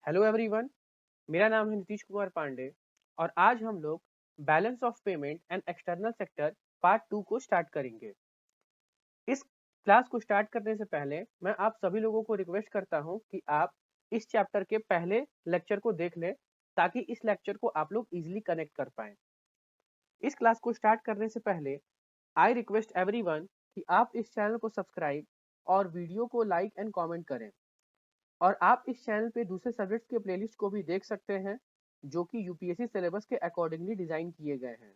Hello everyone, मेरा नाम है नीतीश कुमार पांडे और आज हम लोग balance of payment and external sector part 2 को स्टार्ट करेंगे। इस क्लास को स्टार्ट करने से पहले मैं आप सभी लोगों को रिक्वेस्ट करता हूं कि आप इस चैप्टर के पहले लेक्चर को देख लें ताकि इस लेक्चर को आप लोग इजीली कनेक्ट कर पाएं। इस क्लास को स्टार्ट करने से पहले आई रिक्वेस्ट एवरीवन कि आप इस चैनल को सब्सक्राइब और वीडियो को लाइक एंड कमेंट करें। और आप इस चैनल पे दूसरे सब्जेक्ट्स के प्लेलिस्ट को भी देख सकते हैं जो कि यूपीएससी सिलेबस के अकॉर्डिंगली डिजाइन किए गए हैं।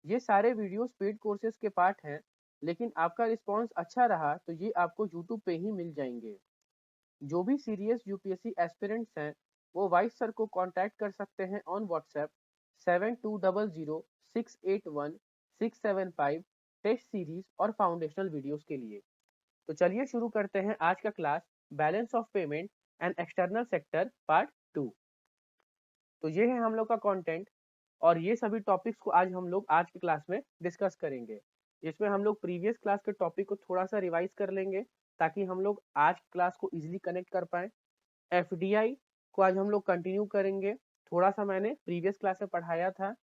ये सारे वीडियोस पेड कोर्सेज के पार्ट हैं, लेकिन आपका रिस्पांस अच्छा रहा तो ये आपको यूट्यूब पे ही मिल जाएंगे। जो भी सीरियस यूपीएससी एस्पिरेंट्स हैं वो वाइस सर को कांटेक्ट कर सकते हैं ऑन व्हाट्सएप 7200681675 टेस्ट सीरीज और फाउंडेशनल वीडियोस के लिए। तो चलिए शुरू करते हैं आज का class balance of payment and external sector part 2। तो ये है हम लोग का कंटेंट और ये सभी टॉपिक्स को आज हम लोग आज की क्लास में डिस्कस करेंगे। इसमें हम लोग प्रीवियस क्लास के टॉपिक को थोड़ा सा रिवाइज कर लेंगे ताकि हम लोग आज की क्लास को इजीली कनेक्ट कर पाए। एफडीआई को आज हम लोग कंटिन्यू करेंगे। थोड़ा सा मैंने प्रीवियस क्लास में पढ़ाया था।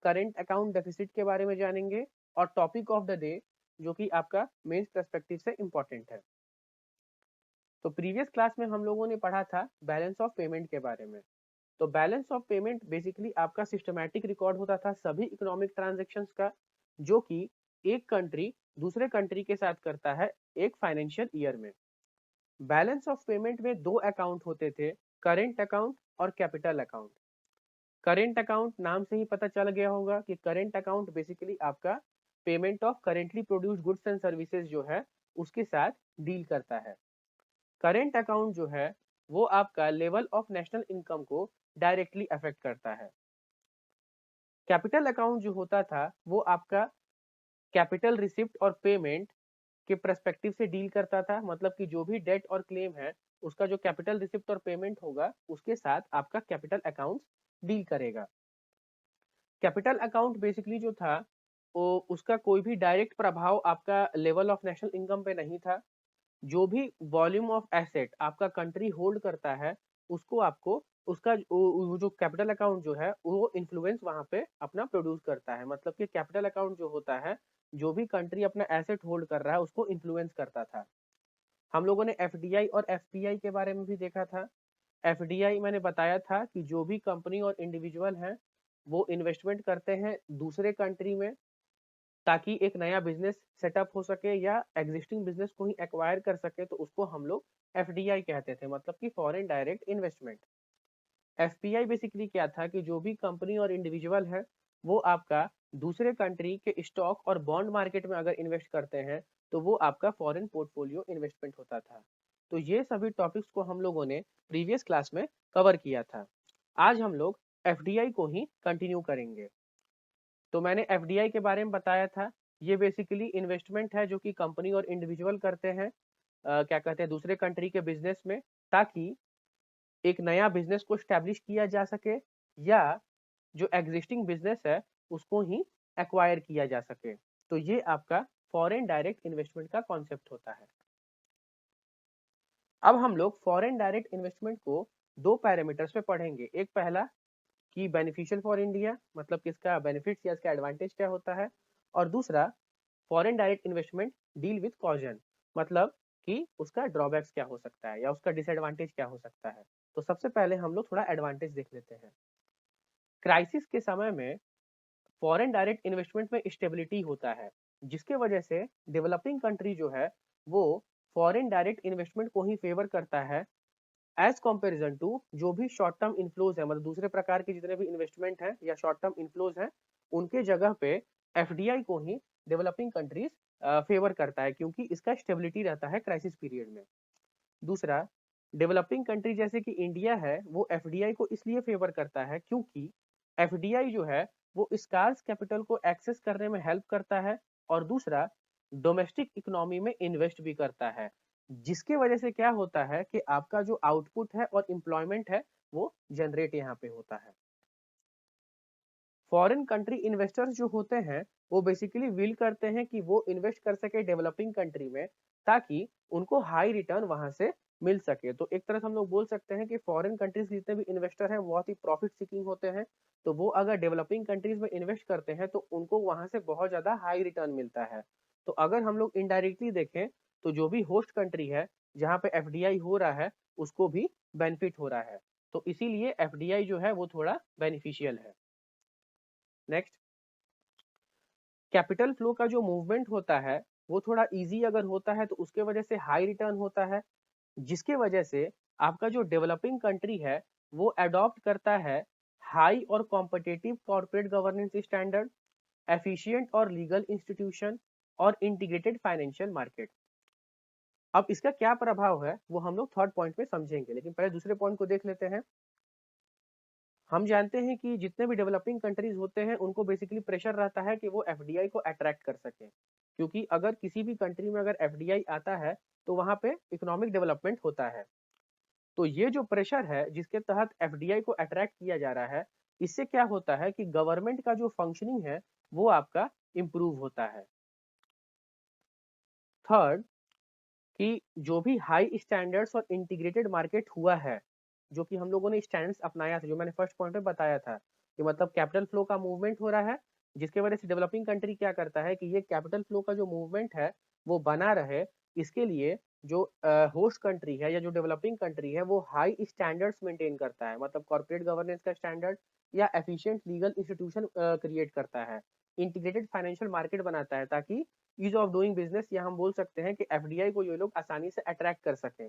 करेंट अकाउंट डेफिसिट के बारे में जानेंगे और टॉपिक ऑफ द डे जो कि आपका मेंस पर्सपेक्टिव से इम्पोर्टेंट है। तो प्रीवियस क्लास में हम लोगों ने पढ़ा था बैलेंस ऑफ पेमेंट के बारे में। तो बैलेंस ऑफ पेमेंट बेसिकली आपका सिस्टमैटिक रिकॉर्ड होता था सभी इकोनॉमिक ट्रांजैक्शंस का जो कि एक कंट्री दूसरे कंट्री के साथ करता है एक फाइनेंशियल ईयर में। बैलेंस ऑफ पेमेंट में दो अकाउंट होते थे, करेंट अकाउंट और कैपिटल अकाउंट। करेंट अकाउंट नाम से ही पता चल गया होगा कि करेंट अकाउंट बेसिकली आपका payment of currently produced goods and services जो है उसके साथ डील करता है। करेंट अकाउंट जो है वो आपका लेवल ऑफ नेशनल इनकम को डायरेक्टली अफेक्ट करता है। कैपिटल अकाउंट जो होता था वो आपका कैपिटल रिसिप्ट और पेमेंट के पर्सपेक्टिव से डील करता था, मतलब कि जो भी डेट और क्लेम है उसका जो कैपिटल रिसिप्ट और पेमेंट होगा उसके साथ आपका कैपिटल अकाउंट डील करेगा। कैपिटल अकाउंट बेसिकली जो था वो उसका कोई भी डायरेक्ट प्रभाव आपका लेवल ऑफ नेशनल इनकम पे नहीं था। जो भी वॉल्यूम ऑफ एसेट आपका कंट्री होल्ड करता है उसको आपको उसका वो जो कैपिटल अकाउंट जो है वो इन्फ्लुएंस वहां पे अपना प्रोड्यूस करता है। मतलब कि कैपिटल अकाउंट जो होता है जो भी कंट्री अपना एसेट होल्ड कर रहा है उसको इन्फ्लुएंस करता था। हम लोगों ने एफडीआई और एफपीआई के बारे में भी देखा था। एफडीआई मैंने बताया था कि जो भी कंपनी और इंडिविजुअल हैं वो इन्वेस्टमेंट करते हैं दूसरे कंट्री में ताकि एक नया बिजनेस सेटअप हो सके या एग्जिस्टिंग बिजनेस को ही एक्वायर कर सके, तो उसको हम लोग एफडीआई कहते थे, मतलब कि foreign direct investment. FPI basically क्या था कि जो भी कंपनी और इंडिविजुअल है वो आपका दूसरे कंट्री के स्टॉक और बॉन्ड मार्केट में अगर इन्वेस्ट करते हैं तो वो आपका फॉरेन पोर्टफोलियो इन्वेस्टमेंट होता था। तो ये सभी टॉपिक्स को हम लोगों ने प्रीवियस क्लास में कवर किया था। आज हम लोग एफडीआई को ही कंटिन्यू करेंगे। तो मैंने एफडीआई के बारे में बताया था। ये बेसिकली इन्वेस्टमेंट है जो कि कंपनी और इंडिविजुअल करते हैं क्या कहते हैं दूसरे कंट्री के बिजनेस में, ताकि एक नया बिजनेस को स्टैब्लिश किया जा सके या जो एग्जिस्टिंग बिजनेस है उसको ही एक्वायर किया जा सके। तो ये आपका फॉरेन डायरेक्ट इन्वेस्टमेंट का कॉन्सेप्ट होता है। अब हम लोग फॉरेन डायरेक्ट इन्वेस्टमेंट को दो पैरामीटर्स पे पढ़ेंगे। एक पहला कि बेनिफिशियल फॉर इंडिया, मतलब कि इसका बेनिफिट्स या इसका एडवांटेज क्या होता है, और दूसरा foreign direct investment deal with कॉजन, मतलब कि उसका ड्रॉबैक्स क्या हो सकता है या उसका डिसएडवांटेज क्या हो सकता है। तो सबसे पहले हम लोग थोड़ा एडवांटेज देख लेते हैं। क्राइसिस के समय में फॉरेन डायरेक्ट इन्वेस्टमेंट में स्टेबिलिटी होता है जिसके वजह से डेवलपिंग कंट्री जो है वो फॉरेन डायरेक्ट इन्वेस्टमेंट को ही फेवर करता है एज कंपेरिजन टू जो भी शॉर्ट टर्म इन्फ्लोज है, मतलब दूसरे प्रकार के जितने भी इन्वेस्टमेंट है या शॉर्ट टर्म इन्फ्लोज है उनके जगह पे एफडीआई को ही डेवलपिंग कंट्रीज फेवर करता है क्योंकि इसका स्टेबिलिटी रहता है क्राइसिस पीरियड में। दूसरा, डेवलपिंग कंट्री जैसे कि इंडिया है वो एफडीआई को इसलिए फेवर करता है क्योंकि एफडीआई जो है वो स्कार्स कैपिटल को एक्सेस करने में हेल्प करता है और दूसरा डोमेस्टिक इकोनॉमी में इन्वेस्ट भी करता है, जिसके वजह से क्या होता है कि आपका जो आउटपुट है और एम्प्लॉयमेंट है वो जनरेट यहाँ पे होता है। फॉरेन कंट्री इन्वेस्टर्स जो होते हैं वो बेसिकली विल करते हैं कि वो इन्वेस्ट कर सके डेवलपिंग कंट्री में ताकि उनको हाई रिटर्न वहां से मिल सके। तो एक तरह से हम लोग बोल सकते हैं कि फॉरेन कंट्रीज जितने भी इन्वेस्टर हैं बहुत ही प्रॉफिट सीकिंग होते हैं, तो वो अगर डेवलपिंग कंट्रीज में इन्वेस्ट करते हैं तो उनको वहां से बहुत ज्यादा हाई रिटर्न मिलता है। तो अगर हम लोग इनडायरेक्टली देखें तो जो भी होस्ट कंट्री है जहाँ पे एफडीआई हो रहा है उसको भी बेनिफिट हो रहा है, तो इसीलिए एफडीआई जो है वो थोड़ा बेनिफिशियल है। नेक्स्ट, कैपिटल फ्लो का जो मूवमेंट होता है वो थोड़ा इजी अगर होता है तो उसके वजह से हाई रिटर्न होता है, जिसके वजह से आपका जो डेवलपिंग कंट्री है वो अडॉप्ट करता है हाई और competitive corporate governance standard, efficient और लीगल इंस्टीट्यूशन और इंटीग्रेटेड फाइनेंशियल मार्केट। अब इसका क्या प्रभाव है वो हम लोग थर्ड पॉइंट में समझेंगे, लेकिन पहले दूसरे पॉइंट को देख लेते हैं। हम जानते हैं कि जितने भी डेवलपिंग कंट्रीज होते हैं उनको बेसिकली प्रेशर रहता है कि वो एफडीआई को अट्रैक्ट कर सकें, क्योंकि अगर किसी भी कंट्री में अगर एफडीआई आता है तो वहां पे इकोनॉमिक डेवलपमेंट होता है। तो ये जो प्रेशर है जिसके तहत एफडीआई को अट्रैक्ट किया जा रहा है, इससे क्या होता है कि गवर्नमेंट का जो फंक्शनिंग है वो आपका इम्प्रूव होता है। थर्ड, कि जो भी हाई स्टैंडर्ड्स और इंटीग्रेटेड मार्केट हुआ है, जो कि हम लोगों ने स्टैंडर्ड्स अपनाया था, जो मैंने फर्स्ट पॉइंट में बताया था कि मतलब कैपिटल फ्लो का मूवमेंट हो रहा है, जिसके वजह से डेवलपिंग कंट्री क्या करता है कि ये कैपिटल फ्लो का जो मूवमेंट है वो बना रहे, इसके लिए जो होस्ट कंट्री है या जो डेवलपिंग कंट्री है वो हाई स्टैंडर्ड्स मेंटेन करता है, मतलब कॉर्पोरेट गवर्नेंस का स्टैंडर्ड या एफिशिएंट लीगल इंस्टीट्यूशन क्रिएट करता है, इंटीग्रेटेड फाइनेंशियल मार्केट बनाता है, ताकि ईज ऑफ डूइंग बिजनेस या हम बोल सकते हैं कि एफडीआई को ये लोग आसानी से अट्रैक्ट कर सकें।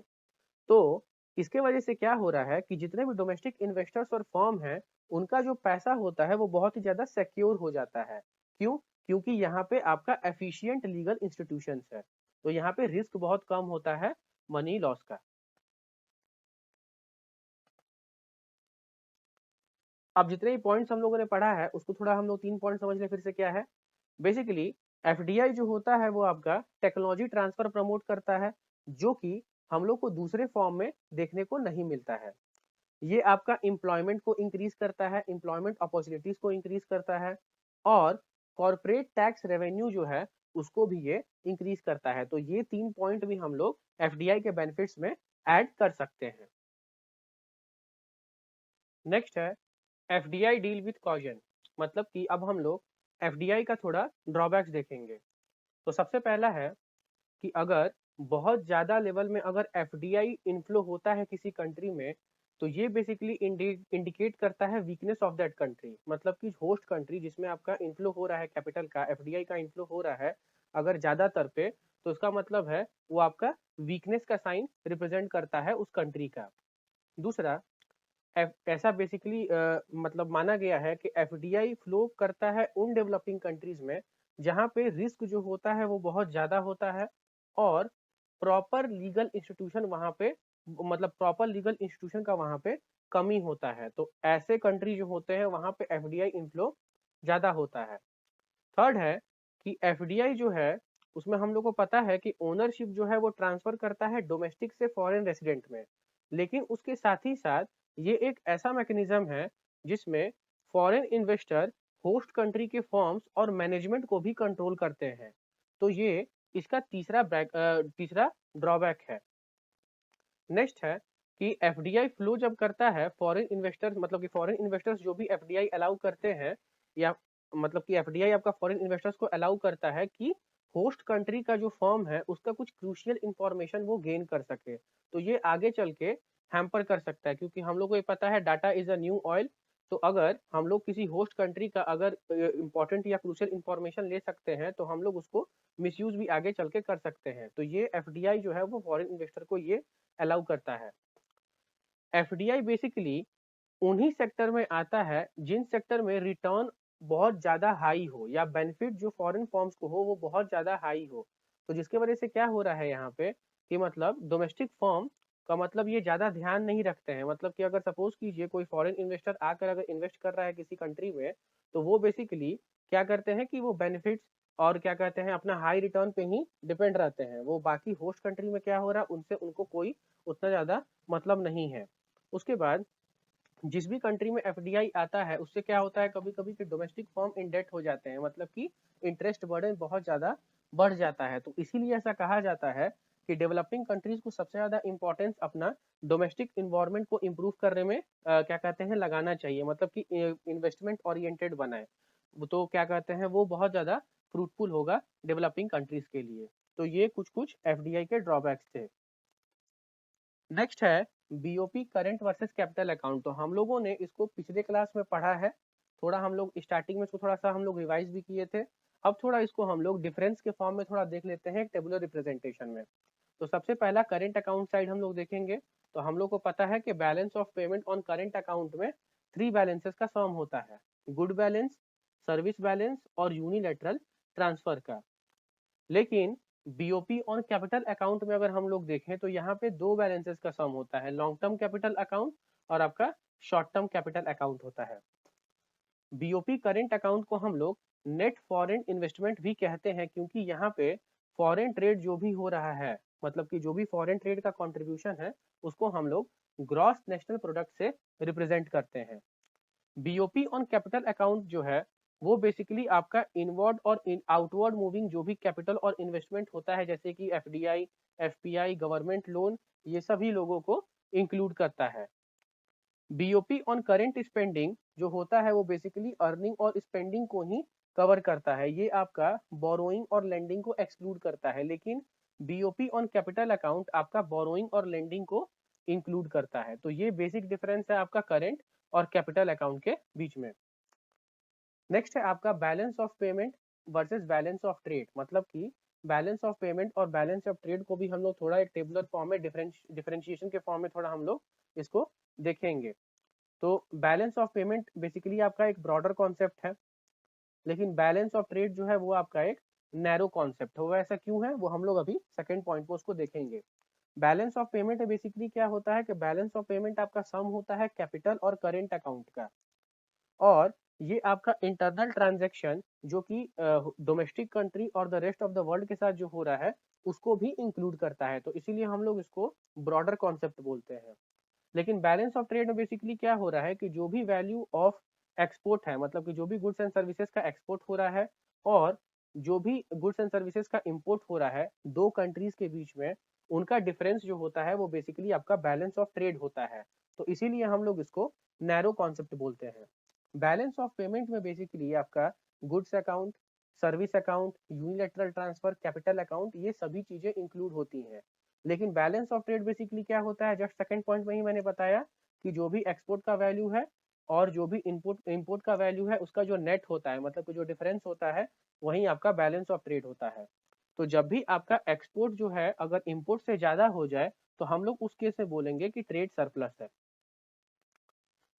तो इसके वजह से क्या हो रहा है कि जितने भी डोमेस्टिक इन्वेस्टर्स और फर्म हैं उनका जो पैसा होता है वो बहुत ही ज्यादा सिक्योर हो जाता है। क्यों? क्योंकि यहाँ पे आपका एफिशिएंट लीगल इंस्टीट्यूशंस है, तो यहाँ पे रिस्क बहुत कम होता है मनी लॉस का। अब जितने भी पॉइंट्स हम लोगों ने पढ़ा है उसको थोड़ा हम लोग 3 पॉइंट समझ लें फिर से क्या है। बेसिकली एफडीआई जो होता है वो आपका टेक्नोलॉजी ट्रांसफर प्रमोट करता है, जो कि हम लोग को दूसरे फॉर्म में देखने को नहीं मिलता है। ये आपका एम्प्लॉयमेंट को इंक्रीज करता है, एम्प्लॉयमेंट अपॉर्चुनिटीज को इंक्रीज करता है, और कॉर्पोरेट टैक्स रेवेन्यू जो है उसको भी ये इंक्रीज करता है। तो ये 3 पॉइंट भी हम लोग एफडीआई के बेनिफिट्स में ऐड कर सकते हैं। नेक्स्ट है एफडीआई डील विथ कॉजन, मतलब कि अब हम लोग एफडीआई का थोड़ा ड्रॉबैक्स देखेंगे। तो सबसे पहला है कि अगर बहुत ज़्यादा लेवल में अगर एफडीआई इनफ्लो होता है किसी कंट्री में, तो ये बेसिकली इंडिकेट करता है वीकनेस ऑफ दैट कंट्री, मतलब कि होस्ट कंट्री जिसमें आपका इनफ्लो हो रहा है कैपिटल का, एफडीआई का इनफ्लो हो रहा है अगर ज़्यादातर पे, तो उसका मतलब है वो आपका वीकनेस का साइन रिप्रेजेंट करता है उस कंट्री का। दूसरा, ऐसा बेसिकली मतलब माना गया है कि एफडीआई फ्लो करता है उन डेवलपिंग कंट्रीज में जहाँ पे रिस्क जो होता है वो बहुत ज़्यादा होता है, और प्रॉपर लीगल इंस्टीट्यूशन वहाँ पे, मतलब प्रॉपर लीगल इंस्टीट्यूशन का वहाँ पे कमी होता है। तो ऐसे कंट्री जो होते हैं वहाँ पे एफडीआई इनफ्लो ज़्यादा होता है। थर्ड है कि एफडीआई जो है उसमें हम लोग को पता है कि ओनरशिप जो है वो ट्रांसफर करता है डोमेस्टिक से फॉरेन रेसिडेंट में, लेकिन उसके साथ ही साथ ये एक ऐसा मैकेनिज्म है जिसमें फॉरेन इन्वेस्टर होस्ट कंट्री के फॉर्म्स और मैनेजमेंट को भी कंट्रोल करते हैं। तो ये इसका तीसरा ड्रॉबैक है। नेक्स्ट है कि एफडीआई फ्लो जब करता है फॉरेन इन्वेस्टर्स, मतलब कि फॉरेन इन्वेस्टर्स जो भी एफडीआई अलाउ करते हैं, या मतलब कि एफडीआई आपका फॉरेन इन्वेस्टर्स को अलाउ करता है कि होस्ट कंट्री का जो फर्म है उसका कुछ क्रूशियल इंफॉर्मेशन वो गेन कर सके, तो ये आगे चल के हैम्पर कर सकता है, क्योंकि हम लोग को ये पता है data is a new oil. तो अगर हम लोग किसी होस्ट कंट्री का अगर इंपॉर्टेंट या क्रूशियल इंफॉर्मेशन ले सकते हैं तो हम लोग उसको मिसयूज भी आगे चल के कर सकते हैं। तो ये एफडीआई जो है वो फॉरेन इन्वेस्टर को ये अलाउ करता है। एफडीआई बेसिकली उन्हीं सेक्टर में आता है जिन सेक्टर में रिटर्न बहुत ज़्यादा हाई हो या बेनिफिट जो फॉरेन फर्म्स को हो वो बहुत ज़्यादा हाई हो। तो जिसके वजह से क्या हो रहा है यहाँ पे कि मतलब डोमेस्टिक फर्म का मतलब ये ज़्यादा ध्यान नहीं रखते हैं, मतलब कि अगर सपोज कीजिए कोई फॉरेन इन्वेस्टर आकर अगर इन्वेस्ट कर रहा है किसी कंट्री में, तो वो बेसिकली क्या करते हैं कि वो बेनिफिट्स और क्या कहते हैं अपना हाई रिटर्न पे ही डिपेंड रहते हैं, वो बाकी होस्ट कंट्री में क्या हो रहा है उनसे उनको कोई उतना ज़्यादा मतलब नहीं है। उसके बाद जिस भी कंट्री में एफडीआई आता है उससे क्या होता है कभी कभी कि डोमेस्टिक फर्म इन डेट हो जाते हैं, मतलब कि इंटरेस्ट बर्डन बहुत ज्यादा बढ़ जाता है। तो इसीलिए ऐसा कहा जाता है कि डेवलपिंग कंट्रीज को सबसे ज़्यादा इंपॉर्टेंस अपना डोमेस्टिक इन्वायरमेंट को इम्प्रूव करने में क्या कहते हैं लगाना चाहिए, मतलब कि इन्वेस्टमेंट ओरिएंटेड बनाए, तो क्या कहते हैं वो बहुत ज़्यादा फ्रूटफुल होगा डेवलपिंग कंट्रीज के लिए। तो ये कुछ कुछ एफडीआई के ड्रॉबैक्स थे। नेक्स्ट है BOP current versus capital account. तो हम लोगों ने इसको पिछले क्लास में पढ़ा है, थोड़ा हम लोग स्टार्टिंग में इसको थोड़ा सा हम लोग रिवाइज भी किए थे। अब थोड़ा इसको हम लोग डिफरेंस के फॉर्म में थोड़ा देख लेते हैं टेबुलर रिप्रेजेंटेशन में। तो सबसे पहला करंट अकाउंट साइड हम लोग देखेंगे। तो हम लोग को पता है कि balance of payment on current account में 3 बैलेंसेस का सम होता है, गुड बैलेंस, सर्विस बैलेंस और यूनिलैटरल ट्रांसफर का। लेकिन बीओपी ऑन कैपिटल अकाउंट में अगर हम लोग देखें तो यहाँ पे 2 बैलेंसेस का सम होता है, लॉन्ग टर्म कैपिटल अकाउंट और आपका शॉर्ट टर्म कैपिटल अकाउंट होता है। बीओपी करेंट अकाउंट को हम लोग नेट फॉरेन इन्वेस्टमेंट भी कहते हैं, क्योंकि यहाँ पे फॉरेन ट्रेड जो भी हो रहा है, मतलब कि जो भी फॉरेन ट्रेड का कंट्रीब्यूशन है उसको हम लोग ग्रॉस नेशनल प्रोडक्ट से रिप्रेजेंट करते हैं। बीओपी ऑन कैपिटल अकाउंट जो है वो बेसिकली आपका इनवर्ड और आउटवर्ड मूविंग जो भी कैपिटल और इन्वेस्टमेंट होता है, जैसे कि एफडीआई, एफपीआई, गवर्नमेंट लोन, ये सभी लोगों को इंक्लूड करता है। बीओपी ऑन करेंट स्पेंडिंग जो होता है वो बेसिकली अर्निंग और स्पेंडिंग को ही कवर करता है, ये आपका बोरोइंग और लेंडिंग को एक्सक्लूड करता है। लेकिन बीओपी ऑन कैपिटल अकाउंट आपका बोरोइंग और लेंडिंग को इंक्लूड करता है। तो ये बेसिक डिफरेंस है आपका करेंट और कैपिटल अकाउंट के बीच में। नेक्स्ट है आपका balance of payment versus balance of trade, मतलब कि बैलेंस ऑफ पेमेंट और बैलेंस ऑफ ट्रेड को भी हम लोग थोड़ा एक टेबुलर फॉर्म में डिफरेंशिएशन के फॉर्म में थोड़ा हम लोग इसको देखेंगे। तो बैलेंस ऑफ पेमेंट बेसिकली आपका एक ब्रॉडर कॉन्सेप्ट है, लेकिन बैलेंस ऑफ ट्रेड जो है वो आपका एक नैरो कॉन्सेप्ट है। वो ऐसा क्यों है वो हम लोग अभी सेकंड पॉइंट में उसको देखेंगे। बैलेंस ऑफ पेमेंट बेसिकली क्या होता है कि बैलेंस ऑफ पेमेंट आपका सम होता है कैपिटल और करेंट अकाउंट का, और ये आपका इंटरनल ट्रांजैक्शन जो कि डोमेस्टिक कंट्री और the rest of the world के साथ जो हो रहा है उसको भी इंक्लूड करता है, तो इसीलिए हम लोग इसको ब्रॉडर कॉन्सेप्ट बोलते हैं। लेकिन बैलेंस ऑफ ट्रेड में बेसिकली क्या हो रहा है कि जो भी वैल्यू ऑफ एक्सपोर्ट है, मतलब कि जो भी गुड्स एंड सर्विसेज का एक्सपोर्ट हो रहा है और जो भी गुड्स एंड सर्विसेज का इंपोर्ट हो रहा है दो कंट्रीज के बीच में, उनका डिफरेंस जो होता है वो बेसिकली आपका बैलेंस ऑफ ट्रेड होता है। तो इसीलिए हम लोग इसको नैरो कॉन्सेप्ट बोलते हैं। बैलेंस ऑफ पेमेंट में बेसिकली आपका goods account, service account, unilateral transfer, capital account, ये सभी चीजें इंक्लूड होती हैं। लेकिन बैलेंस ऑफ ट्रेड बेसिकली क्या होता है, जस्ट सेकंड पॉइंट में ही मैंने बताया कि जो भी एक्सपोर्ट का वैल्यू है और जो भी इनपुट का वैल्यू है उसका जो नेट होता है, मतलब कि जो डिफरेंस होता है, वही आपका बैलेंस ऑफ ट्रेड होता है। तो जब भी आपका एक्सपोर्ट जो है अगर इम्पोर्ट से ज्यादा हो जाए तो हम लोग उस केस में बोलेंगे कि ट्रेड सरप्लस है।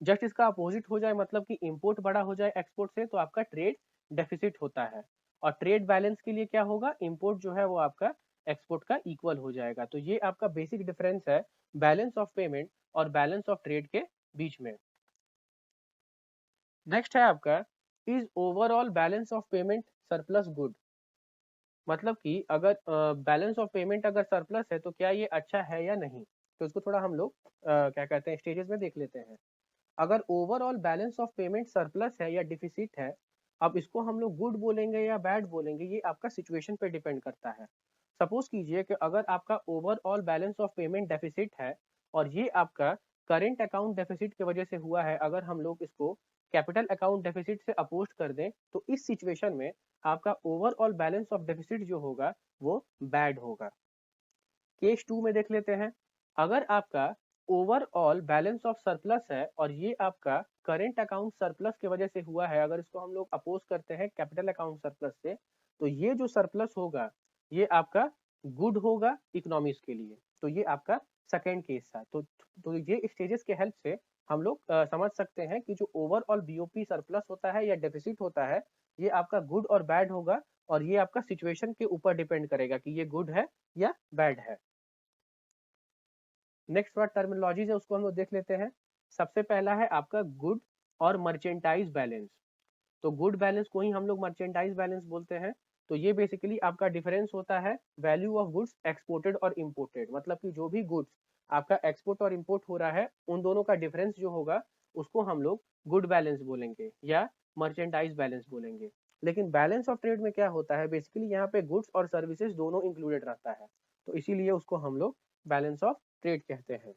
जस्ट इसका अपोजिट हो जाए, मतलब कि इंपोर्ट बड़ा हो जाए एक्सपोर्ट से, तो आपका ट्रेड डेफिसिट होता है। और ट्रेड बैलेंस के लिए क्या होगा, इंपोर्ट जो है वो आपका एक्सपोर्ट का इक्वल हो जाएगा। तो ये आपका बेसिक डिफरेंस है बैलेंस ऑफ पेमेंट और बैलेंस ऑफ ट्रेड के बीच में। नेक्स्ट है आपका is overall balance of payment surplus good, मतलब कि अगर बैलेंस ऑफ पेमेंट अगर सरप्लस है तो क्या ये अच्छा है या नहीं। तो इसको थोड़ा हम लोग क्या कहते हैं स्टेजेस में देख लेते हैं। अगर overall balance of payment surplus है या डिफिसिट है, अब इसको हम लोग गुड बोलेंगे या बैड बोलेंगे, ये आपका सिचुएशन पे डिपेंड करता है। सपोज कीजिए कि अगर आपका overall balance of payment deficit है और ये आपका करेंट अकाउंट डेफिसिट की वजह से हुआ है, अगर हम लोग इसको कैपिटल अकाउंट डेफिसिट से अपोज कर दें तो इस सिचुएशन में आपका ओवरऑल बैलेंस ऑफ डेफिसिट जो होगा वो बैड होगा। केस 2 में देख लेते हैं। अगर आपका ओवरऑल बैलेंस ऑफ सरप्लस है और ये आपका करेंट अकाउंट सरप्लस की वजह से हुआ है, अगर इसको हम लोग अपोज करते हैं कैपिटल अकाउंट सरप्लस से, तो ये जो सरप्लस होगा ये आपका गुड होगा इकोनॉमिक्स के लिए। तो ये आपका सेकेंड केस था। तो ये स्टेजेस के हेल्प से हम लोग समझ सकते हैं कि जो ओवरऑल बीओपी सरप्लस होता है या डेफिसिट होता है ये आपका गुड और बैड होगा, और ये आपका सिचुएशन के ऊपर डिपेंड करेगा कि ये गुड है या बैड है। नेक्स्ट वर्ड टर्मिनोलॉजीज है उसको हम लोग देख लेते हैं। सबसे पहला है आपका गुड और मर्चेंटाइज बैलेंस। तो गुड बैलेंस को ही हम लोग मर्चेंटाइज बैलेंस बोलते हैं। तो ये बेसिकली आपका डिफरेंस होता है वैल्यू ऑफ गुड्स एक्सपोर्टेड और इम्पोर्टेड, मतलब कि जो भी गुड्स आपका एक्सपोर्ट और इम्पोर्ट हो रहा है उन दोनों का डिफरेंस जो होगा उसको हम लोग गुड बैलेंस बोलेंगे या मर्चेंटाइज बैलेंस बोलेंगे। लेकिन बैलेंस ऑफ ट्रेड में क्या होता है, बेसिकली यहाँ पे गुड्स और सर्विसेज दोनों इंक्लूडेड रहता है। तो इसीलिए उसको हम लोग बैलेंस ऑफ ट्रेड कहते हैं।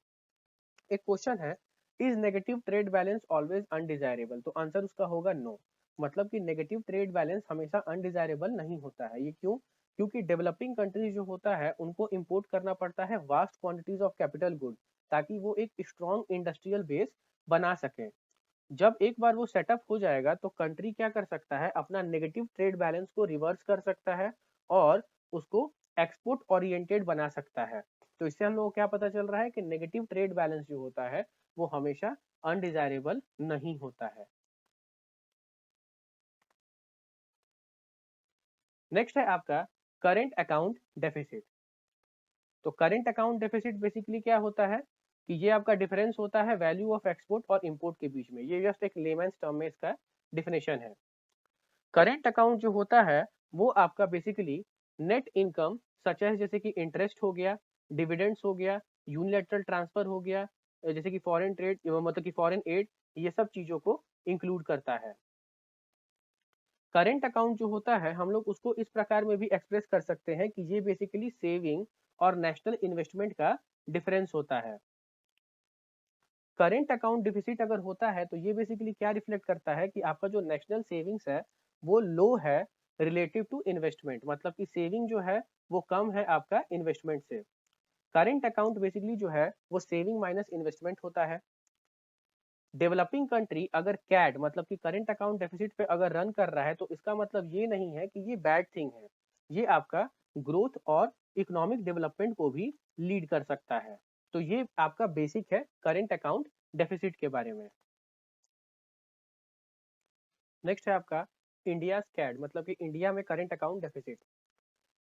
एक क्वेश्चन है, is negative trade balance always undesirable? तो आंसर उसका होगा नो। मतलब कि नेगेटिव ट्रेड बैलेंस हमेशा अनडिजायरेबल नहीं होता है। ये क्यों? क्योंकि डेवलपिंग कंट्रीज जो होता है उनको इंपोर्ट करना पड़ता है vast quantities of capital good, ताकि वो एक स्ट्रॉन्ग इंडस्ट्रियल बेस बना सके। जब एक बार वो सेटअप हो जाएगा तो कंट्री क्या कर सकता है, अपना नेगेटिव ट्रेड बैलेंस को रिवर्स कर सकता है और उसको एक्सपोर्ट ओरिएंटेड बना सकता है। तो इससे हम लोग को क्या पता चल रहा है कि नेगेटिव ट्रेड बैलेंस जो होता है वो हमेशा अनडिजायरेबल नहीं होता है। नेक्स्ट है आपका करेंट अकाउंट डेफिसिट। तो करेंट अकाउंट डेफिसिट बेसिकली क्या होता है कि ये आपका डिफरेंस होता है वैल्यू ऑफ एक्सपोर्ट और इंपोर्ट के बीच में। ये जस्ट एक लेमैन्स टर्म में इसका डिफिनेशन है। करेंट अकाउंट जो होता है वो आपका बेसिकली नेट इनकम सच है, जैसे कि इंटरेस्ट हो गया, डिविडेंड्स हो गया, यूनिलैटरल ट्रांसफर हो गया, जैसे कि फॉरेन ट्रेड मतलब कि फॉरेन एड, ये सब चीजों को इंक्लूड करता है। करेंट अकाउंट जो होता है हम लोग उसको इस प्रकार में भी एक्सप्रेस कर सकते हैं कि ये बेसिकली सेविंग और नेशनल इन्वेस्टमेंट का डिफरेंस होता है। करेंट अकाउंट डिफिसिट अगर होता है तो ये बेसिकली क्या रिफ्लेक्ट करता है कि आपका जो नेशनल सेविंग्स है वो लो है रिलेटिव टू इन्वेस्टमेंट, मतलब कि सेविंग जो है वो कम है आपका इन्वेस्टमेंट से। करेंट अकाउंट बेसिकली जो है वो सेविंग माइनस इन्वेस्टमेंट होता है। डेवलपिंग कंट्री अगर कैड मतलब कि करंट अकाउंट डेफिसिट पे अगर रन कर रहा है तो इसका मतलब ये नहीं है कि ये बैड थिंग है। ये आपका ग्रोथ और इकोनॉमिक डेवलपमेंट को भी लीड कर सकता है। तो ये आपका बेसिक है करंट अकाउंट डेफिसिट के बारे में। नेक्स्ट है आपका इंडिया कैड मतलब कि इंडिया में करंट अकाउंट डेफिसिट।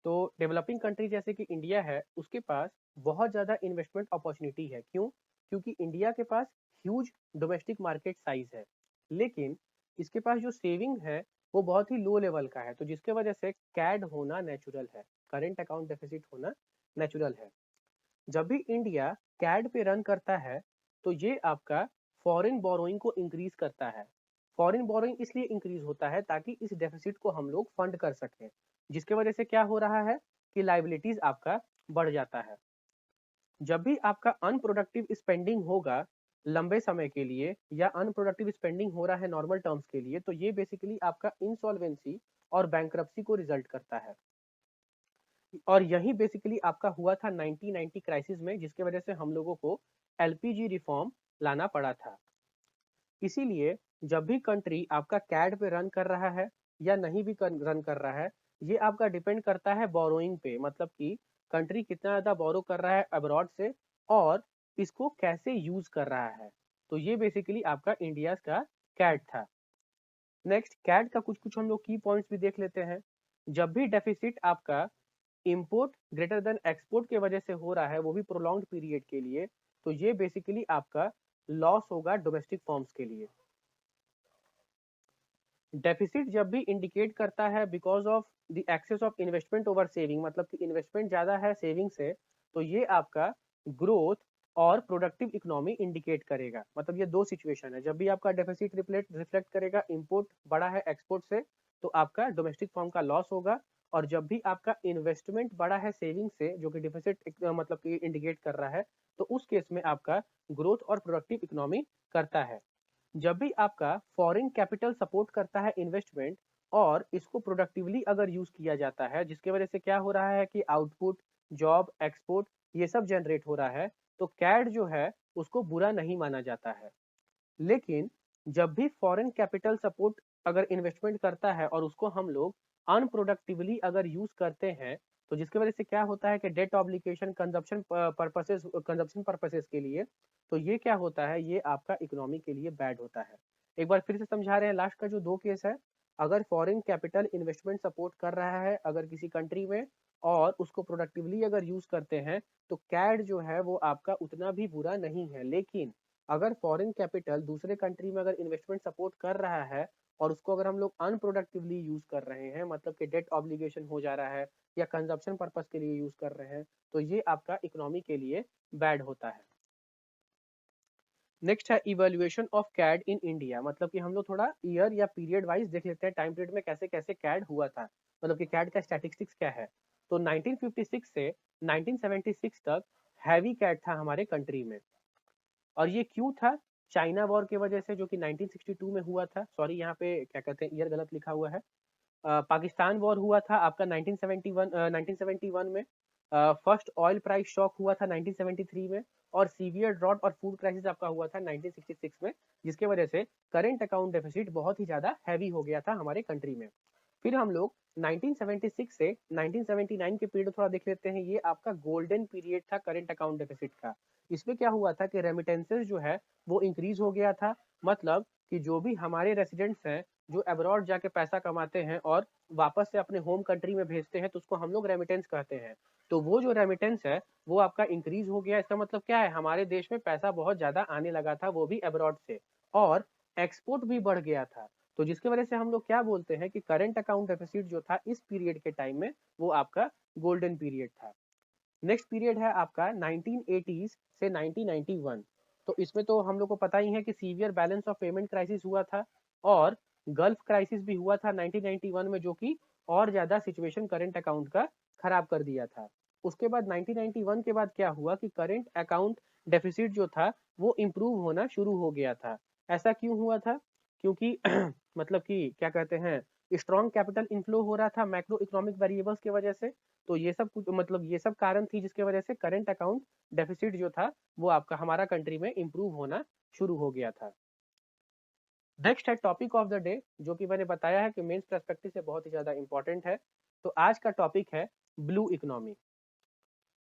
तो डेवलपिंग कंट्री जैसे कि इंडिया है उसके पास बहुत ज़्यादा इन्वेस्टमेंट अपॉर्चुनिटी है। क्यों? क्योंकि इंडिया के पास ह्यूज डोमेस्टिक मार्केट साइज है, लेकिन इसके पास जो सेविंग है वो बहुत ही लो लेवल का है। तो जिसके वजह से कैड होना नेचुरल है, करेंट अकाउंट डेफिसिट होना नेचुरल है। जब भी इंडिया कैड पे रन करता है तो ये आपका फॉरेन बोरोइंग को इंक्रीज करता है। फॉरेन बोरोइंग इसलिए इंक्रीज होता है ताकि इस डेफिसिट को हम लोग फंड कर सकें, जिसके वजह से क्या हो रहा है कि लाइबिलिटीज आपका बढ़ जाता है। जब भी आपका अनप्रोडक्टिव स्पेंडिंग होगा लंबे समय के लिए या अनप्रोडक्टिव स्पेंडिंग हो रहा है नॉर्मल टर्म्स के लिए, तो ये बेसिकली आपका इंसॉल्वेंसी और बैंक्रप्सी को रिजल्ट करता है। और यही बेसिकली आपका हुआ था 1990 क्राइसिस में, जिसके वजह से हम लोगों को एलपीजी रिफॉर्म लाना पड़ा था। इसीलिए जब भी कंट्री आपका कैड पे रन कर रहा है या नहीं भी रन कर रहा है, ये आपका डिपेंड करता है बोरोइंग पे, मतलब कि कंट्री कितना ज़्यादा बोरो कर रहा है अब्रॉड से और इसको कैसे यूज कर रहा है। तो ये बेसिकली आपका इंडिया का कैड था। नेक्स्ट कैड का कुछ कुछ हम लोग की पॉइंट्स भी देख लेते हैं। जब भी डेफिसिट आपका इंपोर्ट ग्रेटर देन एक्सपोर्ट के वजह से हो रहा है, वो भी प्रोलॉन्ग्ड पीरियड के लिए, तो ये बेसिकली आपका लॉस होगा डोमेस्टिक फॉर्म्स के लिए। डेफिसिट जब भी इंडिकेट करता है because of the excess of investment over saving, मतलब कि इन्वेस्टमेंट ज़्यादा है सेविंग से, तो ये आपका ग्रोथ और प्रोडक्टिव इकोनॉमी इंडिकेट करेगा। मतलब ये दो सिचुएशन है, जब भी आपका डेफिसिट रिफ्लेक्ट करेगा इंपोर्ट बड़ा है एक्सपोर्ट से तो आपका डोमेस्टिक फॉर्म का लॉस होगा, और जब भी आपका इन्वेस्टमेंट बड़ा है सेविंग से जो कि डिफिसिट मतलब कि इंडिकेट कर रहा है, तो उस केस में आपका ग्रोथ और प्रोडक्टिव इकोनॉमी करता है। जब भी आपका फॉरेन कैपिटल सपोर्ट करता है इन्वेस्टमेंट और इसको प्रोडक्टिवली अगर यूज किया जाता है, जिसके वजह से क्या हो रहा है कि आउटपुट, जॉब, एक्सपोर्ट ये सब जनरेट हो रहा है, तो कैड जो है उसको बुरा नहीं माना जाता है। लेकिन जब भी फॉरेन कैपिटल सपोर्ट अगर इन्वेस्टमेंट करता है और उसको हम लोग अनप्रोडक्टिवली अगर यूज करते हैं, तो जिसकी वजह से क्या होता है कि डेट ऑब्लिगेशन कंजप्शन पर्पसेस के लिए, तो ये क्या होता है, ये आपका इकोनॉमी के लिए बैड होता है। एक बार फिर से समझा रहे हैं, लास्ट का जो दो केस है, अगर फॉरेन कैपिटल इन्वेस्टमेंट सपोर्ट कर रहा है अगर किसी कंट्री में और उसको प्रोडक्टिवली अगर यूज करते हैं, तो कैड जो है वो आपका उतना भी बुरा नहीं है। लेकिन अगर फॉरेन कैपिटल दूसरे कंट्री में अगर इन्वेस्टमेंट सपोर्ट कर रहा है और उसको अगर हम लोग अनप्रोडक्टिवली यूज कर रहे हैं, मतलब कि डेट ऑब्लिगेशन हो जा रहा है या कंजप्शन पर्पस के लिए यूज कर रहे हैं, तो ये आपका इकोनॉमी के लिए बैड होता है। नेक्स्ट है evaluation of CAD in India, मतलब कि हम लोग थोड़ा ईयर या पीरियड वाइज देख लेते हैं टाइम पीरियड में कैसे कैसे कैड हुआ था, मतलब कि कैड का स्टैटिस्टिक्स क्या है। तो 1956 से 1976 तक हैवी कैट था हमारे कंट्री में। और ये क्यों था? चाइना वॉर की वजह से, जो कि 1962 में हुआ था। सॉरी, यहाँ पे क्या कहते हैं, ईयर गलत लिखा हुआ है। पाकिस्तान वॉर हुआ था आपका 1971 में। फर्स्ट ऑयल प्राइस शॉक हुआ था 1973 में। और सीवियर ड्रॉट और फूड क्राइसिस आपका हुआ था 1966 में, जिसके वजह से करेंट अकाउंट डेफिसिट बहुत ही ज्यादा हैवी हो गया था हमारे कंट्री में। फिर हम लोग 1976 से 1979 के पीरियड थोड़ा देख लेते हैं। ये आपका गोल्डन पीरियड था करेंट अकाउंट डेफिसिट का। इसमें क्या हुआ था कि रेमिटेंसेस जो है वो इंक्रीज हो गया था। मतलब कि जो भी हमारे रेसिडेंट्स हैं जो अब्रॉड जाके पैसा कमाते हैं और वापस से अपने होम कंट्री में भेजते हैं, तो उसको हम लोग रेमिटेंस कहते हैं। तो वो जो रेमिटेंस है वो आपका इंक्रीज हो गया। इसका मतलब क्या है, हमारे देश में पैसा बहुत ज्यादा आने लगा था, वो भी अब्रॉड से। और एक्सपोर्ट भी बढ़ गया था। तो जिसकी वजह से हम लोग क्या बोलते हैं कि करंट अकाउंट डेफिसिट जो था इस पीरियड के टाइम में वो आपका गोल्डन पीरियड था। नेक्स्ट पीरियड है आपका 1980s से 1991। तो इसमें तो हम लोग को पता ही है कि severe balance of payment crisis हुआ था। और गल्फ क्राइसिस भी हुआ था 1991 में, जो कि और ज्यादा सिचुएशन करंट अकाउंट का खराब कर दिया था। उसके बाद 1991 के बाद क्या हुआ कि करंट अकाउंट डेफिसिट जो था वो इम्प्रूव होना शुरू हो गया था। ऐसा क्यों हुआ था? क्योंकि मतलब कि क्या कहते हैं, स्ट्रॉन्ग कैपिटल इनफ्लो हो रहा था मैक्रो इकोनॉमिक वेरिएबल्स की वजह से। तो ये सब कुछ मतलब ये सब कारण थी जिसकी वजह से करंट अकाउंट डेफिसिट जो था वो आपका हमारा कंट्री में इम्प्रूव होना शुरू हो गया था। नेक्स्ट है टॉपिक ऑफ द डे, जो कि मैंने बताया है कि मेंस पर्सपेक्टिव से बहुत ही ज्यादा इंपॉर्टेंट है। तो आज का टॉपिक है ब्लू इकोनॉमी।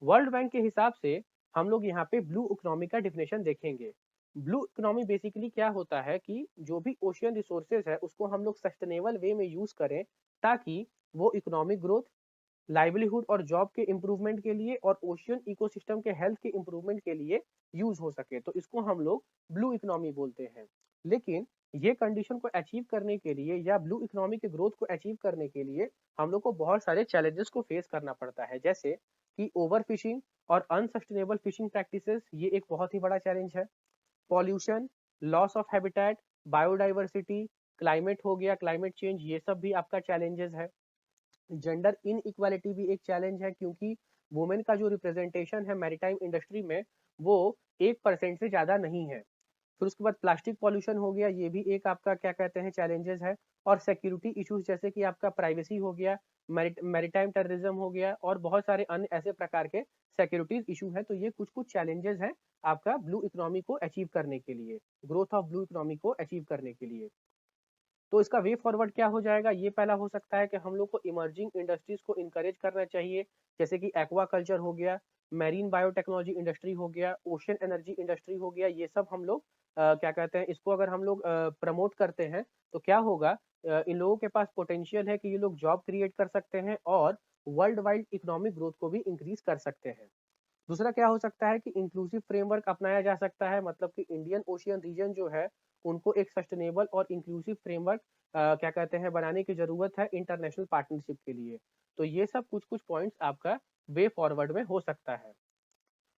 वर्ल्ड बैंक के हिसाब से हम लोग यहाँ पे ब्लू इकोनॉमी का डिफिनेशन देखेंगे। ब्लू इकोनॉमी बेसिकली क्या होता है कि जो भी ओशियन रिसोर्सेज है उसको हम लोग सस्टेनेबल वे में यूज करें, ताकि वो इकोनॉमिक ग्रोथ, लाइवलीहुड और जॉब के इम्प्रूवमेंट के लिए और ओशियन इकोसिस्टम के हेल्थ के इम्प्रूवमेंट के लिए यूज हो सके। तो इसको हम लोग ब्लू इकोनॉमी बोलते हैं। लेकिन ये कंडीशन को अचीव करने के लिए या ब्लू इकोनॉमी के ग्रोथ को अचीव करने के लिए हम लोग को बहुत सारे चैलेंजेस को फेस करना पड़ता है, जैसे कि ओवर फिशिंग और अनसस्टेनेबल फिशिंग प्रैक्टिसेस, ये एक बहुत ही बड़ा चैलेंज है। Pollution, loss of habitat, biodiversity, climate हो गया, क्लाइमेट चेंज, ये सब भी आपका चैलेंजेस है। जेंडर इन इक्वालिटी भी एक चैलेंज है, क्योंकि वुमेन का जो रिप्रेजेंटेशन है मैरीटाइम इंडस्ट्री में वो 1% से ज़्यादा नहीं है। फिर उसके बाद प्लास्टिक पॉल्यूशन हो गया, ये भी एक आपका क्या कहते हैं चैलेंजेस है। और सिक्योरिटी इश्यूज जैसे कि आपका प्राइवेसी हो गया, मैरीटाइम टेररिज्म हो गया और बहुत सारे अन्य ऐसे प्रकार के सिक्योरिटीज इशू है। तो ये कुछ कुछ चैलेंजेस हैं आपका ब्लू इकोनॉमी को अचीव करने के लिए, ग्रोथ ऑफ ब्लू इकोनॉमी को अचीव करने के लिए। तो इसका वे फॉरवर्ड क्या हो जाएगा? ये पहला हो सकता है कि हम लोग को इमर्जिंग इंडस्ट्रीज को इनकरेज करना चाहिए, जैसे कि एक्वा कल्चर हो गया, मैरीन बायोटेक्नोलॉजी इंडस्ट्री हो गया, ओशन एनर्जी इंडस्ट्री हो गया। ये सब हम लोग क्या कहते हैं, इसको अगर हम लोग प्रमोट करते हैं तो क्या होगा, इन लोगों के पास पोटेंशियल है कि ये लोग जॉब क्रिएट कर सकते हैं और वर्ल्ड वाइड इकोनॉमिक ग्रोथ को भी इंक्रीज कर सकते हैं। दूसरा क्या हो सकता है कि इंक्लूसिव फ्रेमवर्क अपनाया जा सकता है, मतलब कि इंडियन ओशियन रीजन जो है उनको एक सस्टेनेबल और इंक्लूसिव फ्रेमवर्क क्या कहते हैं बनाने की जरूरत है इंटरनेशनल पार्टनरशिप के लिए। तो ये सब कुछ कुछ पॉइंट्स आपका वे फॉरवर्ड में हो सकता है।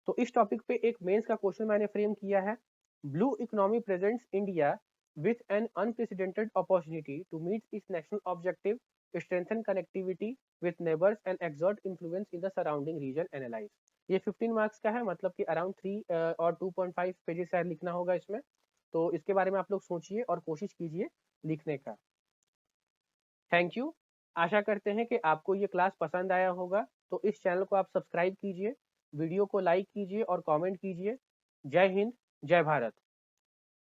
तो इस टॉपिक पे एक मेंस का क्वेश्चन मैंने फ्रेम किया है। Blue economy presents India with an unprecedented opportunity to meet its national objective, strengthen connectivity with neighbors and exert influence in the surrounding region analyze। ये 15 मार्क्स का है, मतलब कि अराउंड 3 और 2.5 पेजेस शायद लिखना होगा इसमें। तो इसके बारे में आप लोग सोचिए और कोशिश कीजिए लिखने का। Thank you. आशा करते हैं कि आपको ये क्लास पसंद आया होगा। तो इस चैनल को आप सब्सक्राइब कीजिए, वीडियो को लाइक कीजिए और कमेंट कीजिए। जय हिंद, जय भारत।